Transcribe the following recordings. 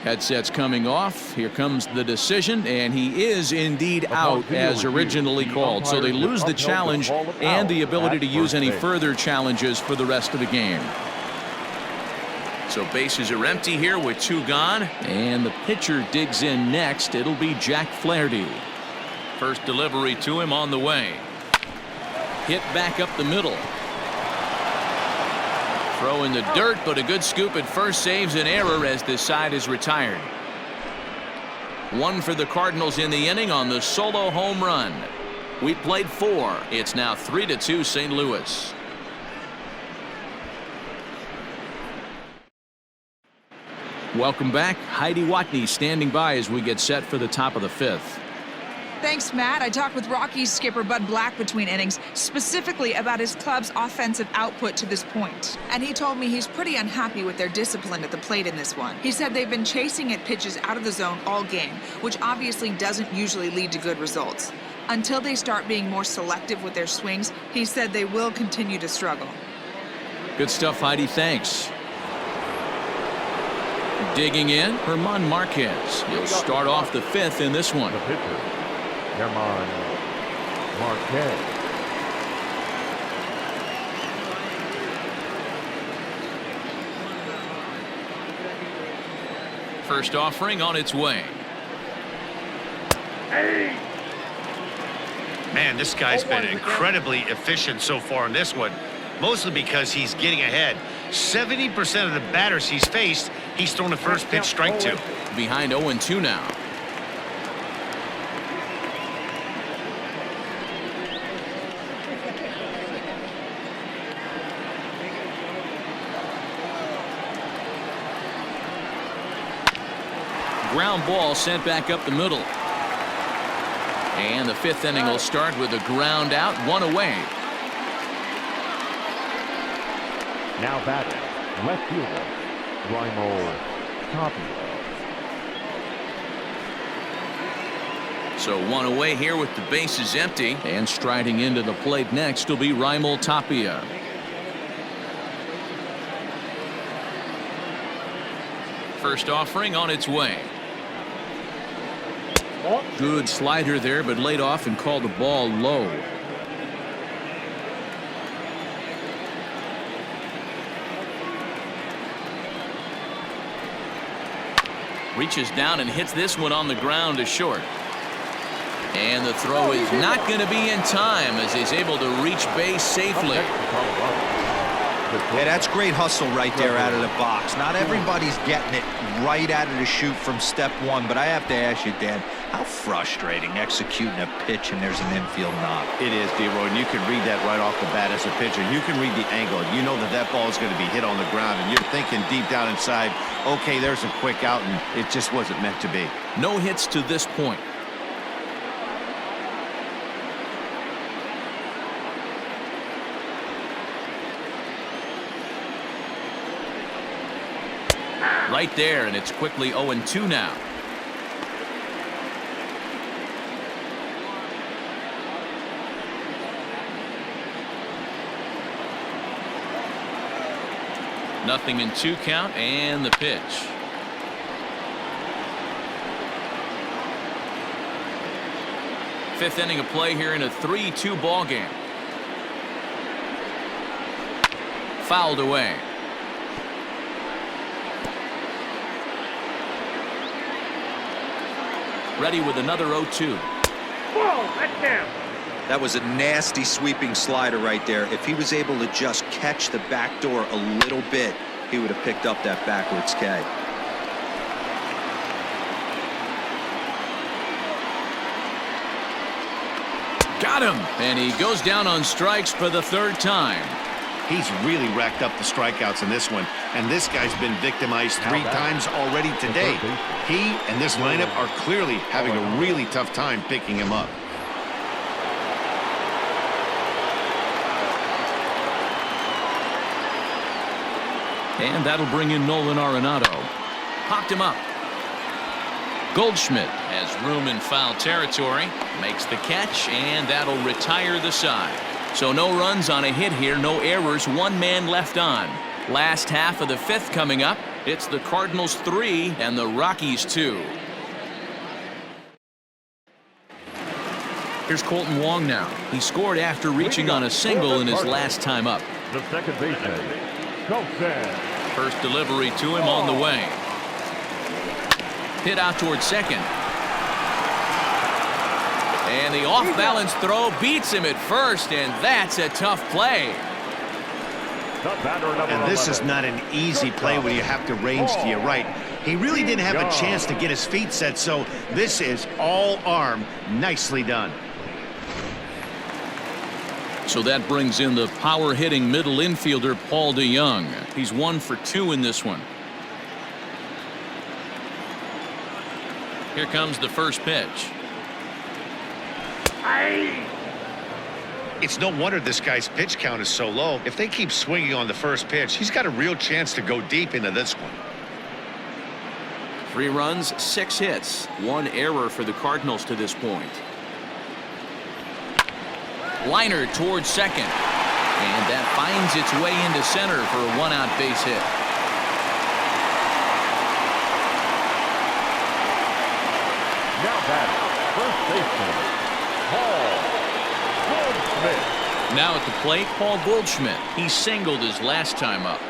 Headsets coming off. Here comes the decision, and he is indeed out as originally called. So they lose the challenge and the ability to use any further challenges for the rest of the game. So bases are empty here with 2 gone. And the pitcher digs in next. It'll be Jack Flaherty. First delivery to him on the way. Hit back up the middle. Throw in the dirt, but a good scoop at first saves an error as this side is retired. 1 for the Cardinals in the inning on the solo home run. We played 4. It's now 3-2 St. Louis. Welcome back. Heidi Watney standing by as we get set for the top of the 5th. Thanks, Matt. I talked with Rockies skipper Bud Black between innings, specifically about his club's offensive output to this point. And he told me he's pretty unhappy with their discipline at the plate in this one. He said they've been chasing at pitches out of the zone all game, which obviously doesn't usually lead to good results. Until they start being more selective with their swings, he said they will continue to struggle. Good stuff, Heidi. Thanks. Digging in, Herman Marquez. He'll start off the 5th in this one. The pitcher, Herman Marquez. First offering on its way. Man, this guy's been incredibly efficient so far in this one, mostly because he's getting ahead. 70% of the batters he's faced, he's thrown a first pitch strike to. Behind 0-2 now. Ground ball sent back up the middle. And the 5th inning will start with a ground out, 1 away. Now batting, left fielder, Raimel Tapia. So 1 away here with the bases empty. And striding into the plate next will be Raimel Tapia. First offering on its way. Good slider there, but laid off and called the ball low. Reaches down and hits this one on the ground to short. And the throw is not going to be in time as he's able to reach base safely. Yeah, that's great hustle right there out of the box. Not everybody's getting it right out of the chute from step 1, but I have to ask you, Dan, how frustrating executing a pitch and there's an infield knock. It is, D-Roy, and you can read that right off the bat as a pitcher. You can read the angle. You know that that ball is going to be hit on the ground, and you're thinking deep down inside, okay, there's a quick out, and it just wasn't meant to be. No hits to this point. Right there, and it's quickly 0-2 now. Nothing in 2 count, and the pitch. Fifth inning of play here in a 3-2 ball game. Fouled away. Ready with another 0-2. That was a nasty sweeping slider right there. If he was able to just catch the back door a little bit, he would have picked up that backwards K. Got him, and he goes down on strikes for the 3rd time. He's really racked up the strikeouts in this one, and this guy's been victimized 3 times already today. He and this lineup are clearly having a really tough time picking him up. And that'll bring in Nolan Arenado. Popped him up. Goldschmidt has room in foul territory. Makes the catch, and that'll retire the side. So no runs on a hit here, no errors, 1 man left on. Last half of the 5th coming up. It's the Cardinals 3 and the Rockies 2. Here's Colton Wong now. He scored after reaching on a single in his last time up. The second baseman, Colton. First delivery to him on the way. Hit out towards second. And the off-balance throw beats him at first, and that's a tough play. And this is not an easy play when you have to range to your right. He really didn't have a chance to get his feet set, so this is all arm. Nicely done. So that brings in the power-hitting middle infielder Paul DeJong. He's 1 for 2 in this one. Here comes the first pitch. It's no wonder this guy's pitch count is so low. If they keep swinging on the first pitch, he's got a real chance to go deep into this one. 3 runs, 6 hits, 1 error for the Cardinals to this point. Liner towards second, and that finds its way into center for a 1-out base hit. Now batting, first baseman, Paul Goldschmidt. Now at the plate, Paul Goldschmidt. He singled his last time up.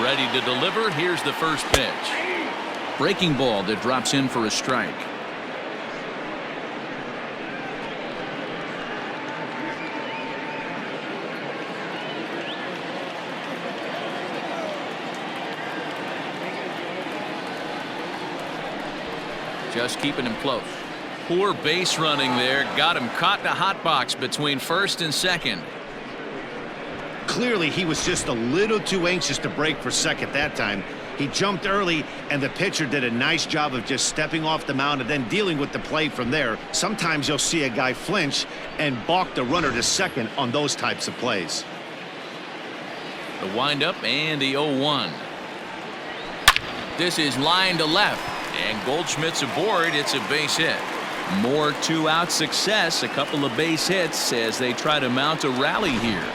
Ready to deliver. Here's the first pitch. Breaking ball that drops in for a strike. Just keeping him close. Poor base running there. Got him caught in a hot box between first and second. Clearly, he was just a little too anxious to break for second that time. He jumped early, and the pitcher did a nice job of just stepping off the mound and then dealing with the play from there. Sometimes you'll see a guy flinch and balk the runner to second on those types of plays. The windup and the 0-1. This is line to left, and Goldschmidt's aboard. It's a base hit. More 2-out success, a couple of base hits as they try to mount a rally here.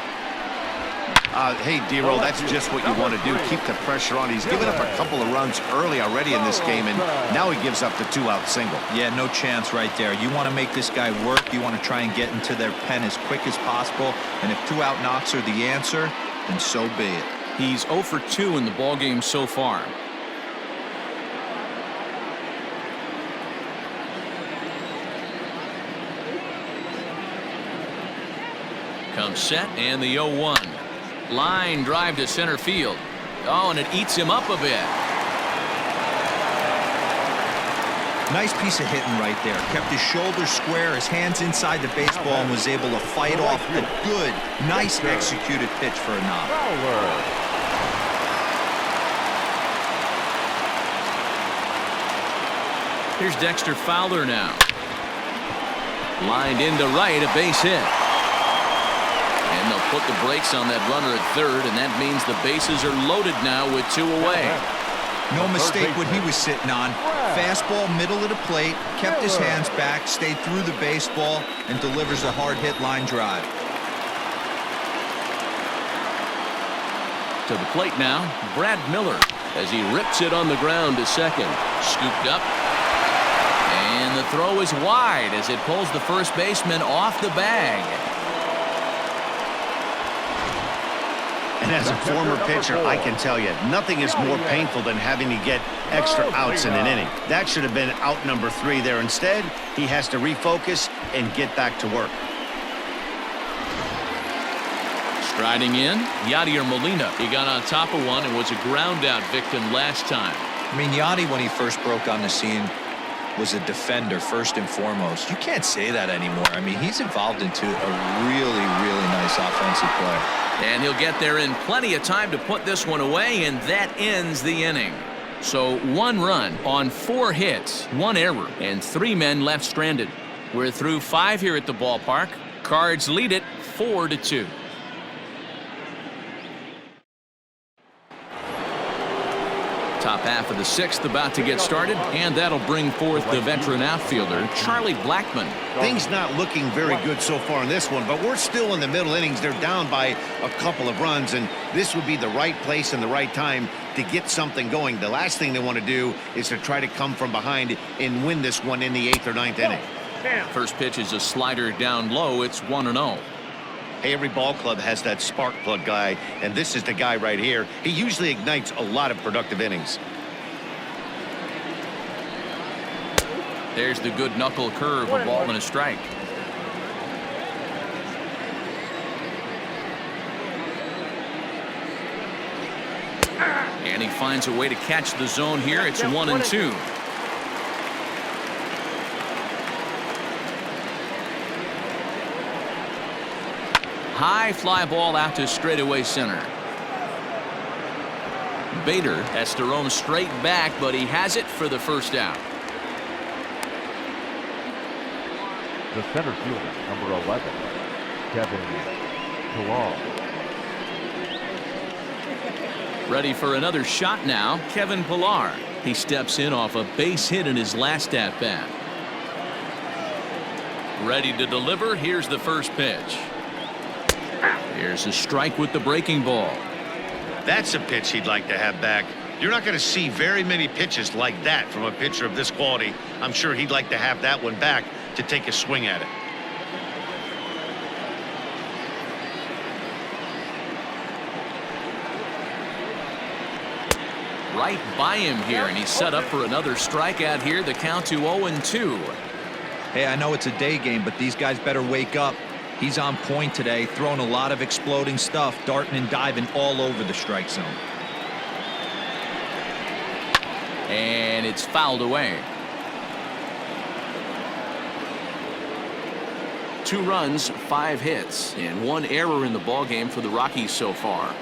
Hey, D-Roll, that's just what you want to do. Keep the pressure on. He's given up a couple of runs early already in this game, and now he gives up the 2-out single. Yeah, no chance right there. You want to make this guy work. You want to try and get into their pen as quick as possible. And if 2-out knocks are the answer, then so be it. He's 0 for 2 in the ballgame so far. Comes set and the 0-1. Line drive to center field. Oh, and it eats him up a bit. Nice piece of hitting right there. Kept his shoulders square, his hands inside the baseball, and was able to fight off a good, nice executed pitch for a knock. Here's Dexter Fowler now. Lined into right, a base hit. And they'll put the brakes on that runner at third, and that means the bases are loaded now with 2 away. No mistake what he was sitting on. Fastball, middle of the plate, kept his hands back, stayed through the baseball, and delivers a hard hit line drive. To the plate now, Brad Miller, as he rips it on the ground to second. Scooped up. And the throw is wide as it pulls the first baseman off the bag. And as a former pitcher, I can tell you, nothing is more painful than having to get extra outs in an inning. That should have been out number 3 there. Instead, he has to refocus and get back to work. Striding in, Yadier Molina. He got on top of one and was a ground-out victim last time. I mean, Yadi, when he first broke on the scene, was a defender first and foremost. You can't say that anymore. I mean, he's evolved into a really, really nice offensive player. And he'll get there in plenty of time to put this one away, and that ends the inning. So 1 run on 4 hits, 1 error, and 3 men left stranded. We're through 5 here at the ballpark. Cards lead it 4-2. Top half of the sixth about to get started, and that'll bring forth the veteran outfielder, Charlie Blackmon. Things not looking very good so far in this one, but we're still in the middle innings. They're down by a couple of runs, and this would be the right place and the right time to get something going. The last thing they want to do is to try to come from behind and win this one in the 8th or 9th inning. First pitch is a slider down low. It's 1-0. Hey, every ball club has that spark plug guy, and this is the guy right here. He usually ignites a lot of productive innings. There's the good knuckle curve, a ball and a strike. And he finds a way to catch the zone here. It's 1-2. High fly ball out to straightaway center. Bader has to roam straight back, but he has it for the first out. The center fielder, number 11, Kevin Pillar. Ready for another shot now, Kevin Pillar. He steps in off a base hit in his last at-bat. Ready to deliver. Here's the first pitch. Here's a strike with the breaking ball. That's a pitch he'd like to have back. You're not going to see very many pitches like that from a pitcher of this quality. I'm sure he'd like to have that one back to take a swing at it. Right by him here, and he's set up for another strikeout here. The count to 0-2. Hey, I know it's a day game, but these guys better wake up. He's on point today, throwing a lot of exploding stuff, darting and diving all over the strike zone. And it's fouled away. 2 runs, 5 hits, and 1 error in the ballgame for the Rockies so far.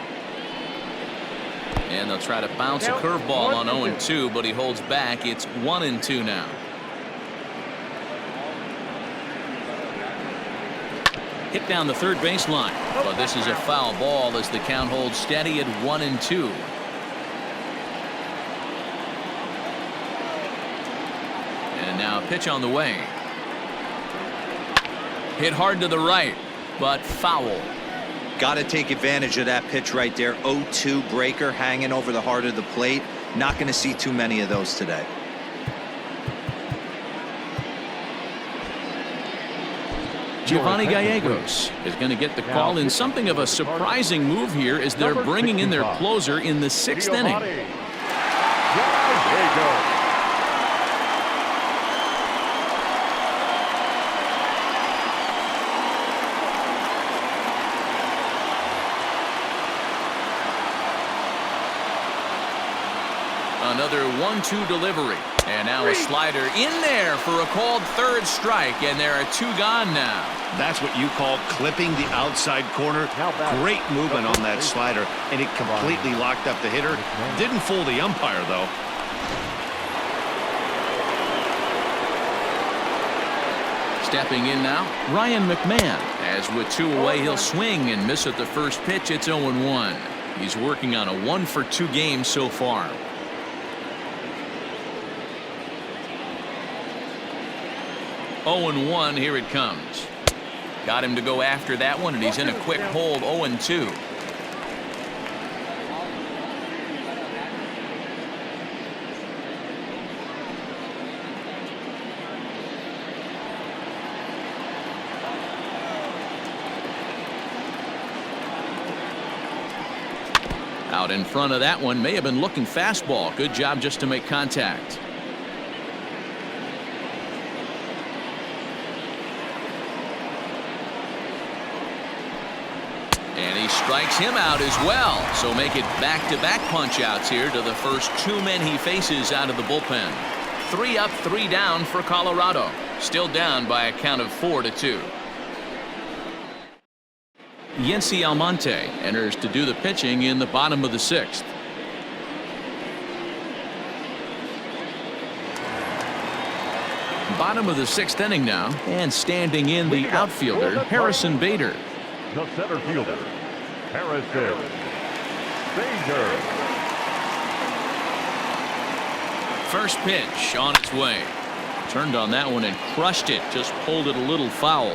And they'll try to bounce a curveball on 0-2, but he holds back. It's 1-2 now. Hit down the third baseline, but this is a foul ball as the count holds steady at 1-2. And now a pitch on the way. Hit hard to the right, but foul. Got to take advantage of that pitch right there. 0-2 breaker hanging over the heart of the plate. Not going to see too many of those today. Giovanni Gallegos is going to get the call in something of a surprising move here as they're bringing in their closer in the 6th inning. Another 1-2 delivery, and now a slider in there for a called third strike, and there are 2 gone now. That's what you call clipping the outside corner. Great movement on that slider, and it completely locked up the hitter. Didn't fool the umpire, though. Stepping in now, Ryan McMahon. As with 2 away, he'll swing and miss at the first pitch. It's 0-1. He's working on a 1-for-2 game so far. 0-1, here it comes. Got him to go after that one, and he's in a quick hold. 0-2. Out in front of that one, may have been looking fastball. Good job just to make contact. And he strikes him out as well. So make it back-to-back punch-outs here to the first 2 men he faces out of the bullpen. 3 up, 3 down for Colorado. Still down by a count of 4-2. Yency Almonte enters to do the pitching in the bottom of the 6th. Bottom of the 6th inning now, and standing in the outfielder, Harrison Bader. The center fielder, Harrison Bader. First pitch on its way. Turned on that one and crushed it. Just pulled it a little foul.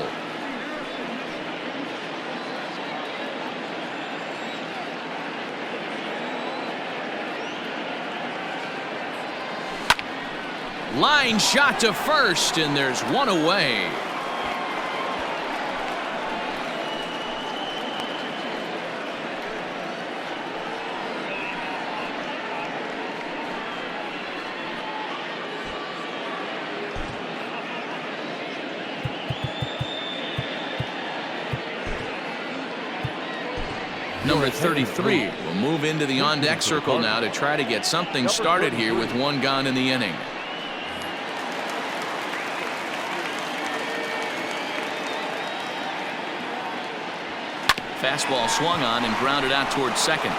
Line shot to first, and there's one away. Number 33 will move into the on-deck circle now to try to get something started here with one gone in the inning. Fastball swung on and grounded out towards second.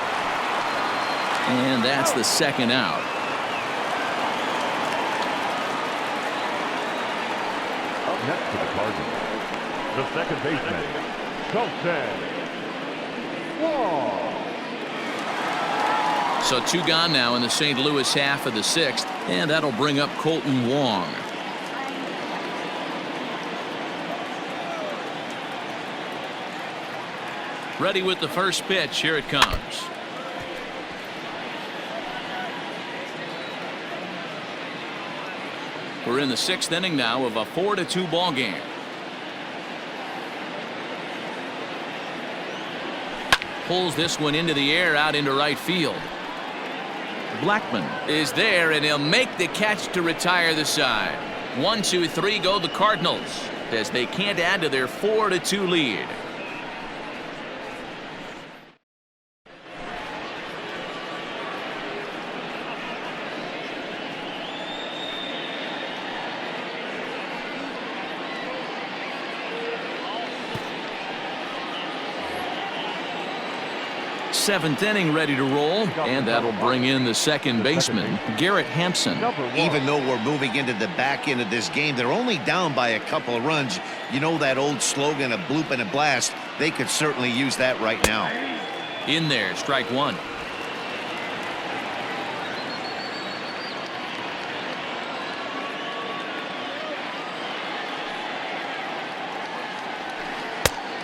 And that's the second out. Up next to the Cardinals, the second baseman, Colton Wong. So two gone now in the St. Louis half of the sixth, and that'll bring up Colton Wong. Ready with the first pitch. Here it comes. We're in the sixth inning now of a 4-2 ball game. Pulls this one into the air out into right field. Blackmon is there, and he'll make the catch to retire the side. 1, 2, 3 go the Cardinals as they can't add to their 4-2 lead. Seventh inning ready to roll, and that'll bring in the second baseman, Garrett Hampson. Even though we're moving into the back end of this game, they're only down by a couple of runs. You know that old slogan, a bloop and a blast? They could certainly use that right now. In there, strike one.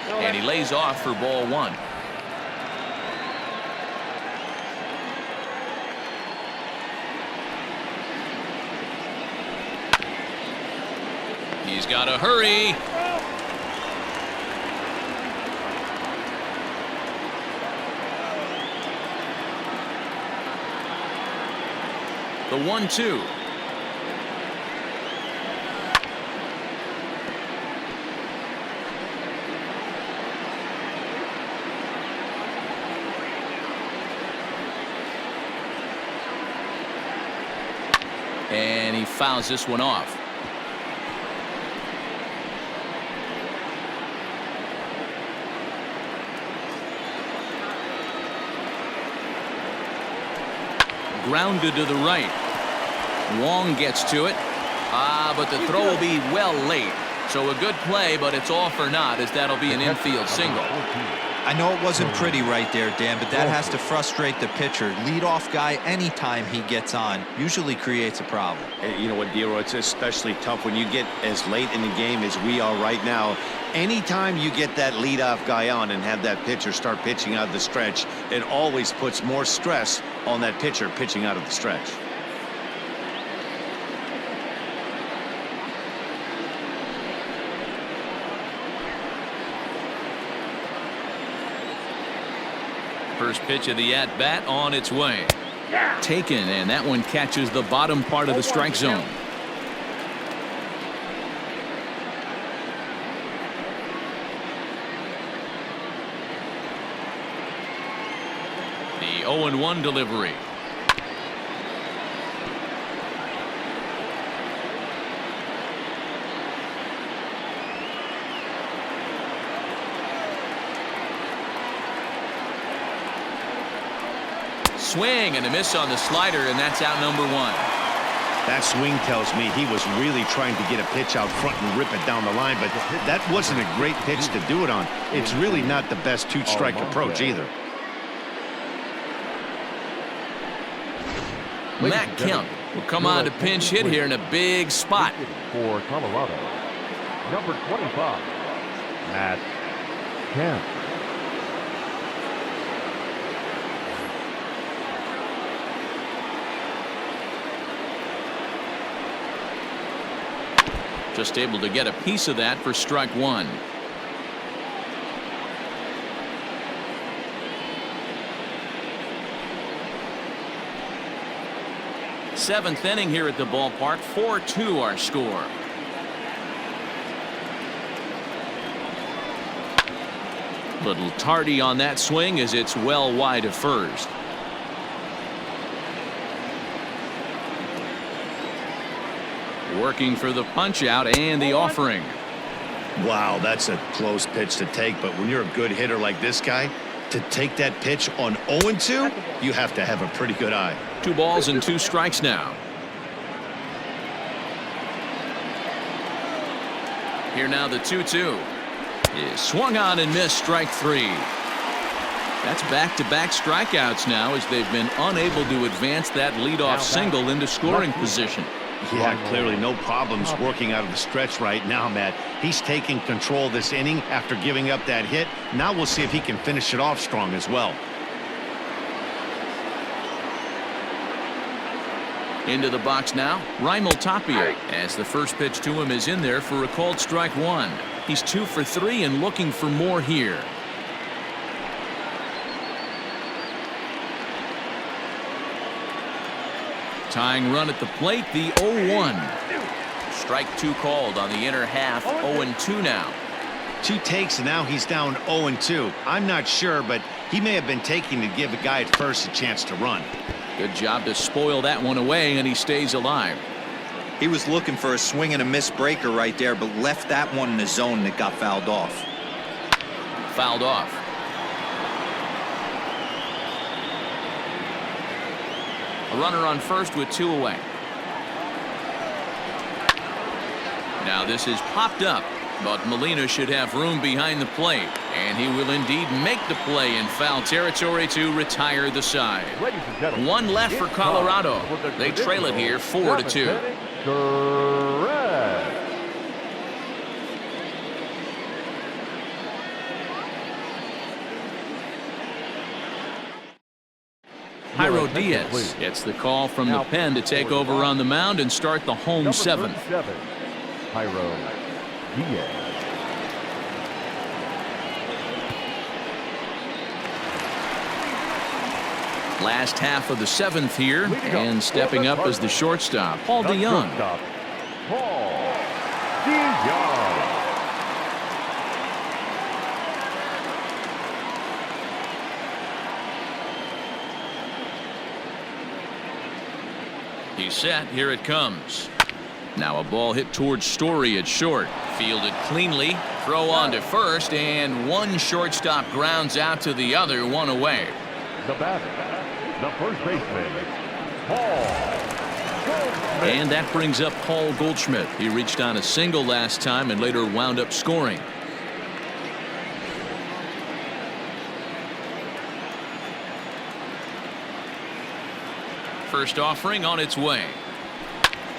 And he lays off for ball one. He's got to hurry. The 1-2. And he fouls this one off. Grounded to the right. Wong gets to it. But the throw will be well late. So a good play, but it's all for naught, as that'll be an infield single. I know it wasn't pretty right there, Dan, but that has to frustrate the pitcher. Leadoff guy, anytime he gets on, usually creates a problem. You know what, Dero, it's especially tough when you get as late in the game as we are right now. Anytime you get that leadoff guy on and have that pitcher start pitching out of the stretch, it always puts more stress on that pitcher pitching out of the stretch. First pitch of the at-bat on its way. Taken, and that one catches the bottom part of the strike zone. The 0-1 delivery. Swing and a miss on the slider, and that's out number one. That swing tells me he was really trying to get a pitch out front and rip it down the line, but that wasn't a great pitch to do it on. It's really not the best two-strike approach either. Matt Kemp will come on to pinch hit here in a big spot. For Colorado, number 25, Matt Kemp. Just able to get a piece of that for strike one. Seventh inning here at the ballpark. 4-2 our score. Little tardy on that swing as it's well wide of first. Working for the punch out and the offering. Wow, that's a close pitch to take, but when you're a good hitter like this guy, to take that pitch on 0-2, you have to have a pretty good eye. 2 balls and 2 strikes now. Here now the 2-2 is swung on and missed, strike 3. That's back-to-back strikeouts now as they've been unable to advance that leadoff single into scoring position. Yeah, clearly no problems working out of the stretch right now, Matt. He's taking control this inning after giving up that hit. Now we'll see if he can finish it off strong as well. Into the box now, Raimel Tapia, as the first pitch to him is in there for a called strike 1. He's 2 for 3 and looking for more here. Tying run at the plate, the 0-1. Strike 2 called on the inner half. 0-2 now. 2 takes and now he's down 0-2. I'm not sure, but he may have been taking to give the guy at first a chance to run. Good job to spoil that one away, and he stays alive. He was looking for a swing and a miss breaker right there, but left that one in the zone that got fouled off. Fouled off. A runner on first with 2 away. Now this is popped up, but Molina should have room behind the plate, and he will indeed make the play in foul territory to retire the side. 1 left for Colorado. They trail it here 4-2. Jairo Diaz gets the call from the pen to take over on the mound and start the home 7th. Jairo Diaz. Last half of the 7th here, and stepping up as the shortstop, Paul DeYoung. Paul DeYoung. He's set. Here it comes. Now a ball hit towards Story at short. Fielded cleanly. Throw on to first, and one shortstop grounds out to the other, 1 away. The batter, the first baseman, Paul Goldschmidt. And that brings up Paul Goldschmidt. He reached on a single last time and later wound up scoring. First offering on its way.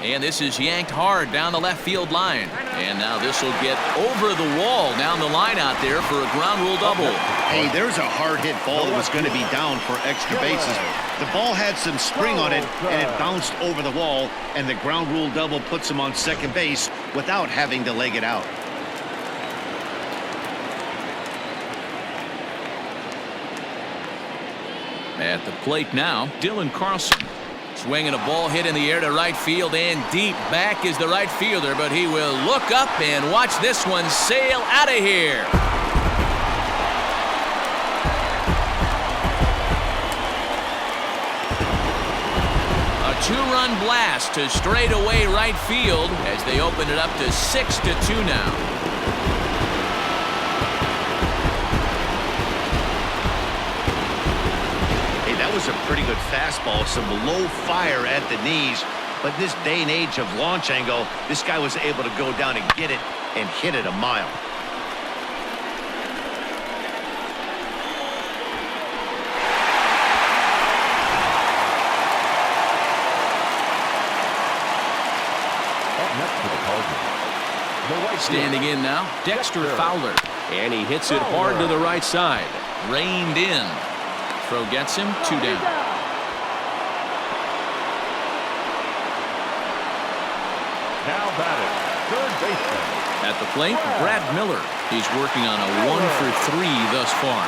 And this is yanked hard down the left field line. And now this will get over the wall down the line out there for a ground rule double. Hey, there's a hard hit ball that was going to be down for extra bases. The ball had some spring on it, and it bounced over the wall, and the ground rule double puts him on second base without having to leg it out. At the plate now, Dylan Carlson. Swinging a ball hit in the air to right field, and deep back is the right fielder, but he will look up and watch this one sail out of here. A 2-run blast to straightaway right field as they open it up to 6-2 now. That was a pretty good fastball, some low fire at the knees, but this day and age of launch angle, this guy was able to go down and get it and hit it a mile. next to the Cardinals. The right Standing in now, Dexter Fowler. And he hits it hard to the right side. Reined in. Throw gets him 2 down. Now batting, third baseman. At the plate, Brad Miller. He's working on a 1 for 3 thus far.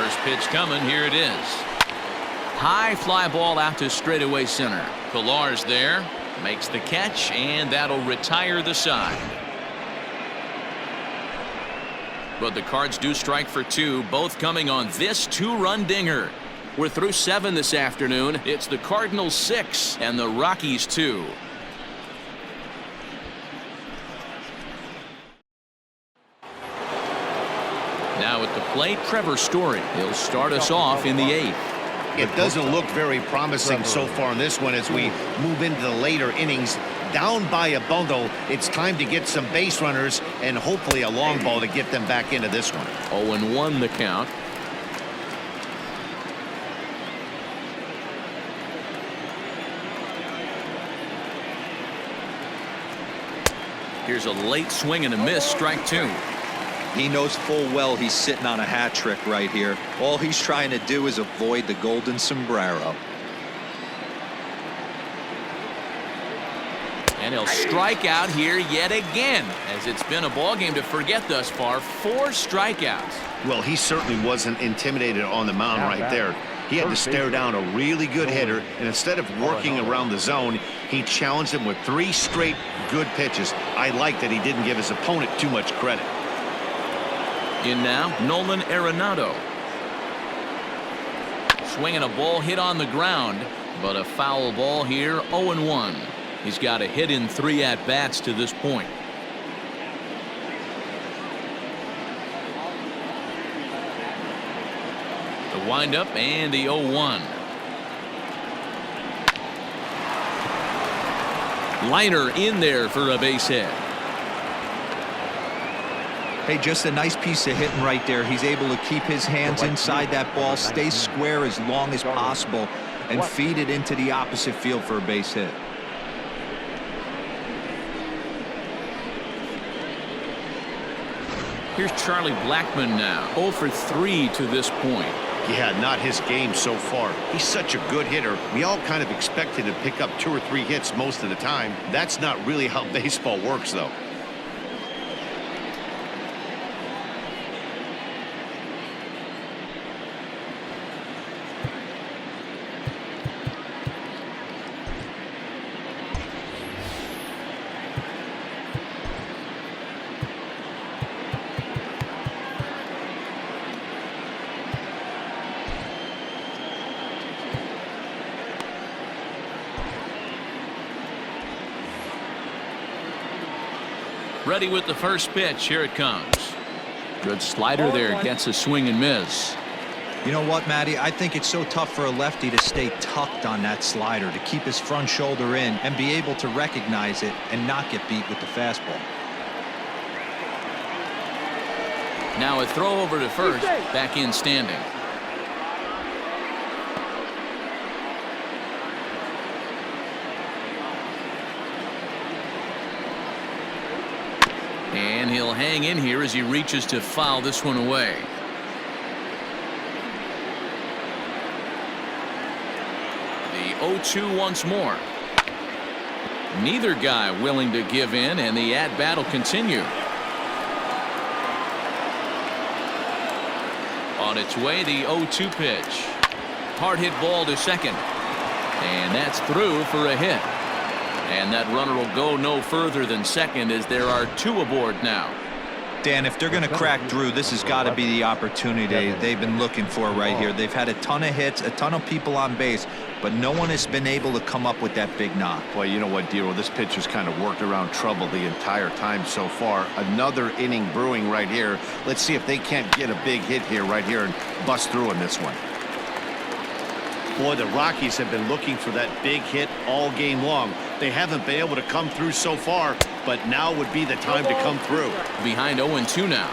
First pitch coming. Here it is. High fly ball out to straightaway center. Pillar's there. Makes the catch, and that'll retire the side. But the Cards do strike for 2, both coming on this 2-run dinger. We're through 7 this afternoon. It's the Cardinals 6 and the Rockies 2. Now at the plate, Trevor Story. He'll start us off in the 8th. It doesn't look very promising so far in this one as we move into the later innings. Down by a bundle, it's time to get some base runners and hopefully a long ball to get them back into this one. 0-1 the count. Here's a late swing and a miss, strike 2. He knows full well he's sitting on a hat trick right here. All he's trying to do is avoid the golden sombrero. And he'll strike out here yet again, as it's been a ball game to forget thus far. 4 strikeouts. Well, he certainly wasn't intimidated on the mound right there. He had to stare down a really good hitter, and instead of working around the zone, he challenged him with 3 straight good pitches. I like that he didn't give his opponent too much credit. In now, Nolan Arenado. Swinging a ball hit on the ground, but a foul ball here, 0-1. He's got a hit in 3 at-bats to this point. The windup and the 0-1. Liner in there for a base hit. Hey, just a nice piece of hitting right there. He's able to keep his hands inside that ball, stay square as long as possible, and feed it into the opposite field for a base hit. Here's Charlie Blackmon now, 0 for 3 to this point. Yeah, not his game so far. He's such a good hitter. We all kind of expect him to pick up 2 or 3 hits most of the time. That's not really how baseball works, though. Ready with the first pitch. Here it comes. Good slider there. Gets a swing and miss. You know what, Matty? I think it's so tough for a lefty to stay tucked on that slider, to keep his front shoulder in and be able to recognize it and not get beat with the fastball. Now a throw over to first. Back in standing. And he'll hang in here as he reaches to foul this one away. The 0-2 once more. Neither guy willing to give in, and the at-bat will continue. On its way, the 0-2 pitch. Hard hit ball to second. And that's through for a hit. And that runner will go no further than second as there are 2 aboard now. Dan, if they're going to crack Drew, this has got to be the opportunity they've been looking for right here. They've had a ton of hits, a ton of people on base, but no one has been able to come up with that big knock. Boy, you know what, Dero, this pitcher's kind of worked around trouble the entire time so far. Another inning brewing right here. Let's see if they can't get a big hit here right here and bust through in this one. Boy, the Rockies have been looking for that big hit all game long. They haven't been able to come through so far, but now would be the time to come through. Behind 0-2 now.